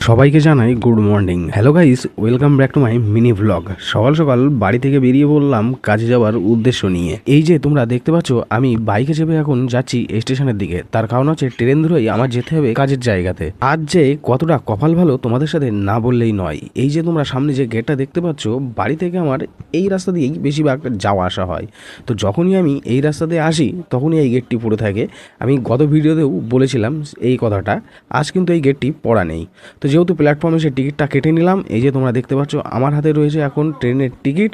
সবাইকে জানাই good morning. Hello guys, welcome back to my mini vlog. সকাল সকাল বাড়ি থেকে বেরিয়ে পড়লাম কাজে যাওয়ার উদ্দেশ্য নিয়ে। এই যে তোমরা দেখতে পাচ্ছ, আমি বাইকে চেপে এখন যাচ্ছি স্টেশনের দিকে। তার কারণ হচ্ছে ট্রেন ধরেই আমার যেতে হবে কাজের জায়গাতে। আজ যে কতটা কপাল ভালো তোমাদের সাথে না বললেই নয়। এই যে তোমরা সামনে যে গেটটা দেখতে পাচ্ছ, বাড়ি থেকে আমার এই রাস্তা দিয়েই বেশিরভাগ যাওয়া আসা হয়। তো যখনই আমি এই রাস্তা দিয়ে আসি তখনই এই গেটটি পড়ে থাকে। আমি গত ভিডিওতেও বলেছিলাম এই কথাটা। আজ কিন্তু এই গেটটি পড়া নেই। তো যেহেতু প্ল্যাটফর্মে সে টিকিটটা কেটে নিলাম, এই যে তোমরা দেখতে পাচ্ছ আমার হাতে রয়েছে এখন ট্রেনের টিকিট।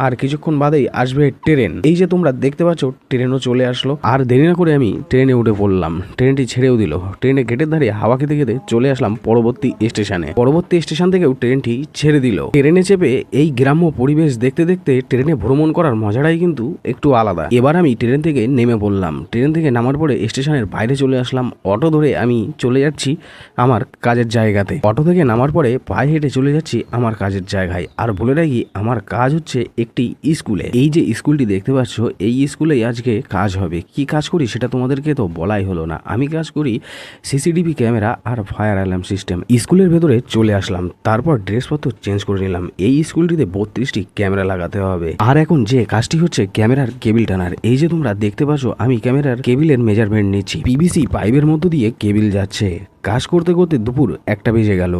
আর কিছুক্ষণ বাদেই আসবে ট্রেন। এই যে তোমরা দেখতে পাচ্ছ ট্রেনও চলে আসলো। আর দেরি না করে আমি ট্রেনে উঠে পড়লাম। ট্রেনটি ছেড়েও দিল। ট্রেনে গেটের ধারে হাওয়া খেতে খেতে চলে আসলাম পরবর্তী স্টেশনে। পরবর্তী স্টেশন থেকেও ট্রেনটি ছেড়ে দিল। ট্রেনে চেপে এই গ্রাম্য পরিবেশ দেখতে দেখতে ট্রেনে ভ্রমণ করার মজাটাই কিন্তু একটু আলাদা। এবার আমি ট্রেন থেকে নেমে পড়লাম। ট্রেন থেকে নামার পরে স্টেশনের বাইরে চলে আসলাম। অটো ধরে আমি চলে যাচ্ছি আমার কাজের জায়গাতে। অটো থেকে নামার পরে পায়ে হেঁটে চলে যাচ্ছি আমার কাজের জায়গায়। আর বলে রাখি, আমার কাজ হচ্ছে একটি স্কুলে। এই যে স্কুলটি দেখতে পাচ্ছ, এই স্কুলেই আজকে কাজ হবে। কি কাজ করি সেটা তোমাদেরকে তো বলাই হলো না। আমি কাজ করি সিসিটিভি ক্যামেরা আর ফায়ার অ্যালার্ম সিস্টেম। স্কুলের ভেতরে চলে আসলাম, তারপর ড্রেসপত্র চেঞ্জ করে নিলাম। এই স্কুলটিতে 32টি ক্যামেরা লাগাতে হবে। আর এখন যে কাজটি হচ্ছে ক্যামেরার কেবিল টানার। এই যে তোমরা দেখতে পাচ্ছ আমি ক্যামেরার কেবিলের মেজারমেন্ট নিচ্ছি। পিভিসি পাইপের মধ্য দিয়ে কেবিল যাচ্ছে। কাজ করতে করতে দুপুর 1টা বেজে গেল।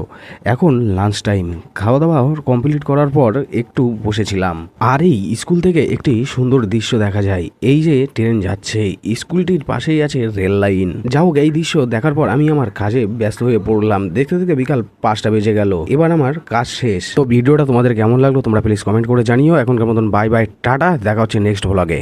এখন লাঞ্চ টাইম। খাওয়া দাওয়া কমপ্লিট করার পর একটু বসেছিলাম। আর এই স্কুল থেকে একটি সুন্দর দৃশ্য দেখা যায়। এই যে ট্রেন যাচ্ছে, স্কুলটির পাশেই আছে রেল লাইন। যাও, এই দৃশ্য দেখার পর আমি আমার কাজে ব্যস্ত হয়ে পড়লাম। দেখতে দেখতে বিকাল 5টা বেজে গেল। এবার আমার কাজ শেষ। তো ভিডিওটা তোমাদের কেমন লাগলো তোমরা প্লিজ কমেন্ট করে জানিও। এখনকার মতন বাই বাই, টাটা। দেখা হচ্ছে নেক্সট ভ্লগে।